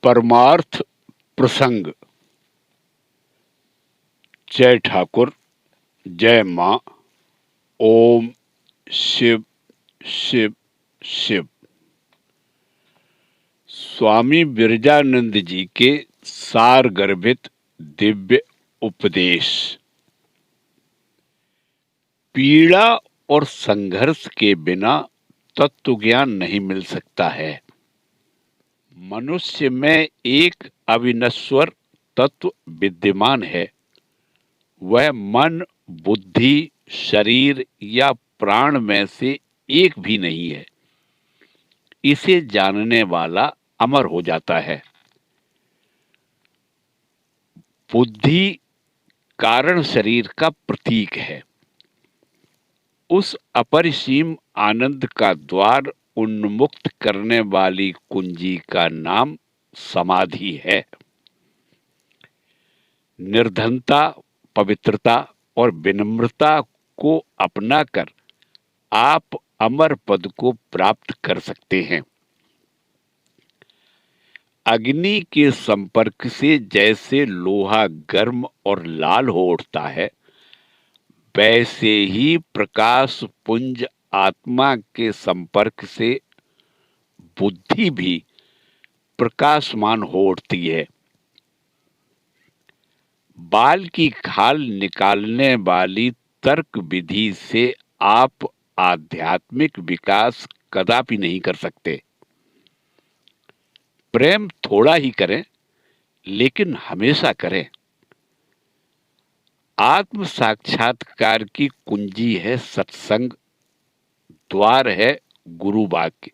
परमार्थ प्रसंग। जय ठाकुर, जय मां। ओम शिव शिव शिव। स्वामी विरजानंद जी के सार गर्भित दिव्य उपदेश। पीड़ा और संघर्ष के बिना तत्व ज्ञान नहीं मिल सकता है। मनुष्य में एक अविनश्वर तत्व विद्यमान है। वह मन, बुद्धि, शरीर या प्राण में से एक भी नहीं है। इसे जानने वाला अमर हो जाता है। बुद्धि कारण शरीर का प्रतीक है। उस अपरिसीम आनंद का द्वार उन्मुक्त करने वाली कुंजी का नाम समाधि है। निर्धनता, पवित्रता और विनम्रता को अपनाकर आप अमर पद को प्राप्त कर सकते हैं। अग्नि के संपर्क से जैसे लोहा गर्म और लाल हो उठता है, वैसे ही प्रकाश पुंज आत्मा के संपर्क से बुद्धि भी प्रकाशमान हो उठती है। बाल की खाल निकालने वाली तर्क विधि से आप आध्यात्मिक विकास कदापि नहीं कर सकते। प्रेम थोड़ा ही करें, लेकिन हमेशा करें। आत्म साक्षात्कार की कुंजी है सत्संग, द्वार है गुरु वाक्य,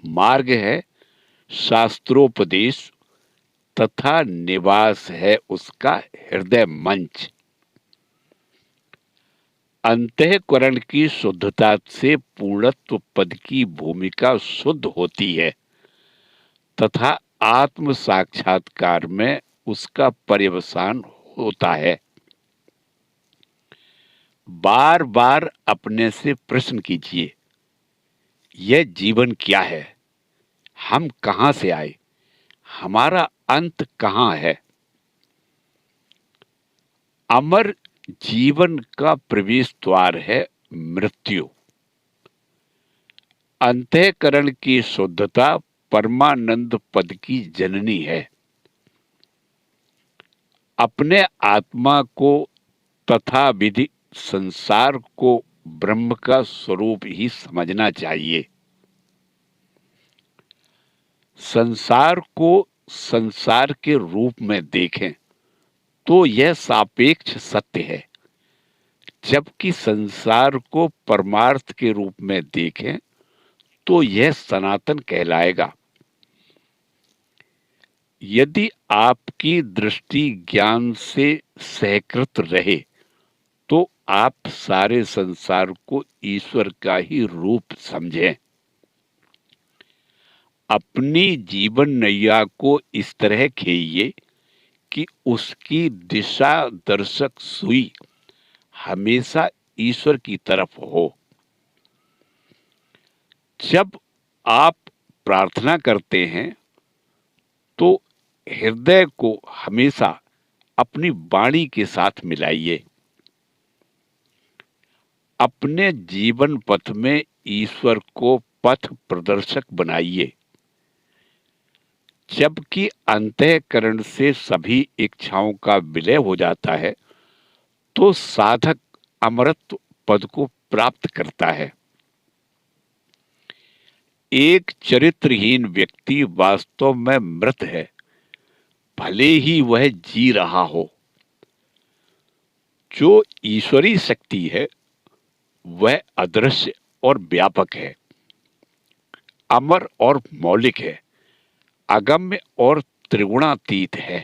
मार्ग है शास्त्रोपदेश तथा निवास है उसका हृदय मंच। अंतःकरण की शुद्धता से पूर्णत्व पद की भूमिका शुद्ध होती है तथा आत्म साक्षात्कार में उसका पर्यवसान होता है। बार बार अपने से प्रश्न कीजिए, यह जीवन क्या है? हम कहां से आए? हमारा अंत कहां है? अमर जीवन का प्रवेश द्वार है मृत्यु। अंतःकरण की शुद्धता परमानंद पद की जननी है। अपने आत्मा को तथा विधि संसार को ब्रह्म का स्वरूप ही समझना चाहिए। संसार को संसार के रूप में देखें तो यह सापेक्ष सत्य है, जबकि संसार को परमार्थ के रूप में देखें तो यह सनातन कहलाएगा। यदि आपकी दृष्टि ज्ञान से सहकृत रहे तो आप सारे संसार को ईश्वर का ही रूप समझें। अपनी जीवन नैया को इस तरह खेइए कि उसकी दिशा दर्शक सुई हमेशा ईश्वर की तरफ हो। जब आप प्रार्थना करते हैं तो हृदय को हमेशा अपनी वाणी के साथ मिलाइए। अपने जीवन पथ में ईश्वर को पथ प्रदर्शक बनाइए। जबकि अंतःकरण से सभी इच्छाओं का विलय हो जाता है तो साधक अमरत्व पद को प्राप्त करता है। एक चरित्रहीन व्यक्ति वास्तव में मृत है, भले ही वह जी रहा हो। जो ईश्वरी शक्ति है वह अदृश्य और व्यापक है, अमर और मौलिक है, अगम्य और त्रिगुणातीत है।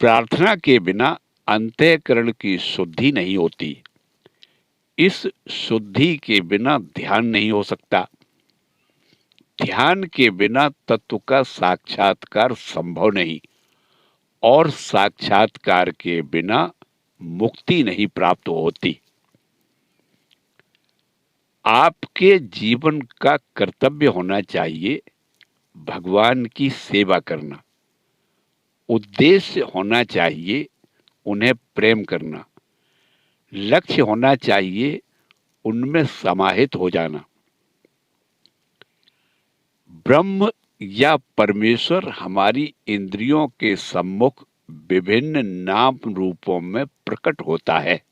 प्रार्थना के बिना अंतःकरण की शुद्धि नहीं होती। इस शुद्धि के बिना ध्यान नहीं हो सकता। ध्यान के बिना तत्व का साक्षात्कार संभव नहीं और साक्षात्कार के बिना मुक्ति नहीं प्राप्त होती। आपके जीवन का कर्तव्य होना चाहिए भगवान की सेवा करना। उद्देश्य होना चाहिए उन्हें प्रेम करना। लक्ष्य होना चाहिए उनमें समाहित हो जाना। ब्रह्म या परमेश्वर हमारी इंद्रियों के सम्मुख विभिन्न नाम रूपों में प्रकट होता है।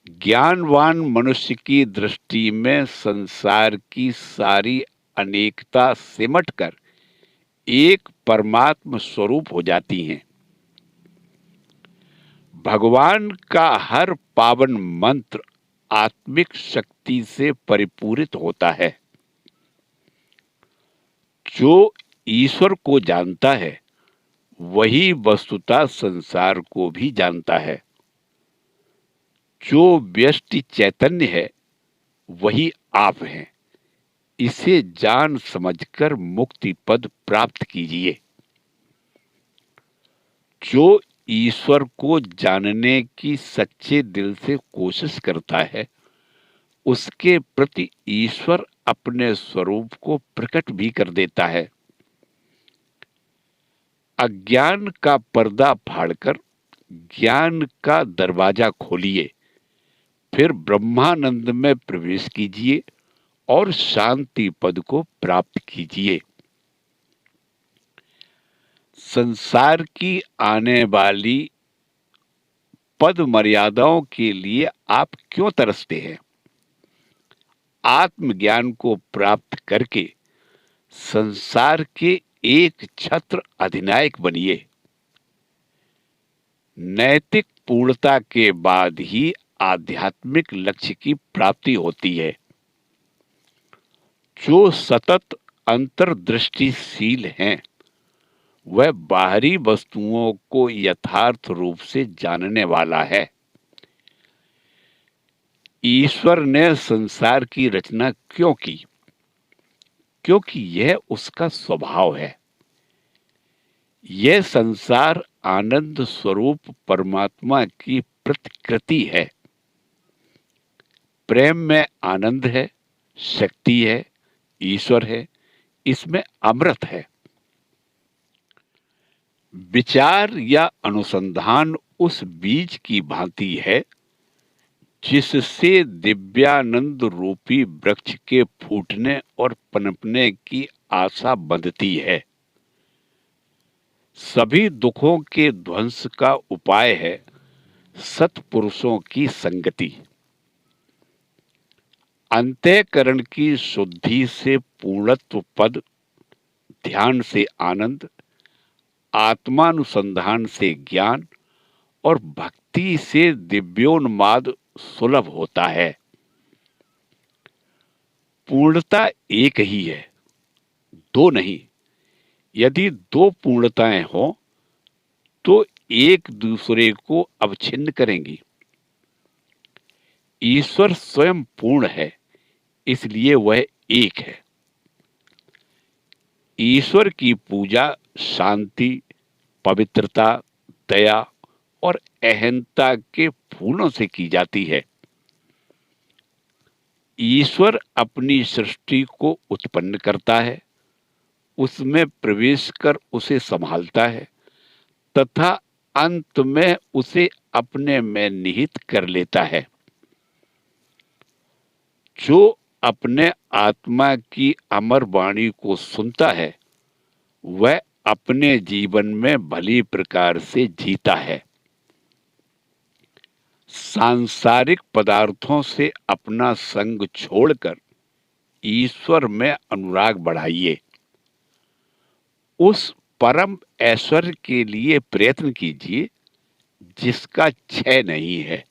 ज्ञानवान मनुष्य की दृष्टि में संसार की सारी अनेकता सिमटकर एक परमात्म स्वरूप हो जाती हैं। भगवान का हर पावन मंत्र आत्मिक शक्ति से परिपूरित होता है। जो ईश्वर को जानता है वही वस्तुतः संसार को भी जानता है। जो व्यष्टि चैतन्य है वही आप हैं। इसे जान समझकर मुक्ति पद प्राप्त कीजिए। जो ईश्वर को जानने की सच्चे दिल से कोशिश करता है उसके प्रति ईश्वर अपने स्वरूप को प्रकट भी कर देता है। अज्ञान का पर्दा फाड़कर ज्ञान का दरवाजा खोलिए, फिर ब्रह्मानंद में प्रवेश कीजिए और शांति पद को प्राप्त कीजिए। संसार की आने वाली पद मर्यादाओं के लिए आप क्यों तरसते हैं? आत्मज्ञान को प्राप्त करके संसार के एक छत्र अधिनायक बनिए। नैतिक पूर्णता के बाद ही आध्यात्मिक लक्ष्य की प्राप्ति होती है। जो सतत अंतर्दृष्टिशील हैं वह बाहरी वस्तुओं को यथार्थ रूप से जानने वाला है। ईश्वर ने संसार की रचना क्यों की? क्योंकि यह उसका स्वभाव है। यह संसार आनंद स्वरूप परमात्मा की प्रतिकृति है। प्रेम में आनंद है, शक्ति है, ईश्वर है, इसमें अमृत है। विचार या अनुसंधान उस बीज की भांति है जिससे दिव्यानंद रूपी वृक्ष के फूटने और पनपने की आशा बंधती है। सभी दुखों के ध्वंस का उपाय है सत्पुरुषों की संगति। अंतःकरण की शुद्धि से पूर्णत्व पद, ध्यान से आनंद, आत्मानुसंधान से ज्ञान और भक्ति से दिव्योन्माद सुलभ होता है। पूर्णता एक ही है, दो नहीं। यदि दो पूर्णताएं हों तो एक दूसरे को अवच्छिन्न करेंगी। ईश्वर स्वयं पूर्ण है, इसलिए वह एक है। ईश्वर की पूजा शांति, पवित्रता, दया और अहंता के फूलों से की जाती है। ईश्वर अपनी सृष्टि को उत्पन्न करता है, उसमें प्रवेश कर उसे संभालता है तथा अंत में उसे अपने में निहित कर लेता है। जो अपने आत्मा की अमर वाणी को सुनता है वह अपने जीवन में भली प्रकार से जीता है। सांसारिक पदार्थों से अपना संग छोड़कर ईश्वर में अनुराग बढ़ाइए। उस परम ऐश्वर्य के लिए प्रयत्न कीजिए जिसका क्षय नहीं है।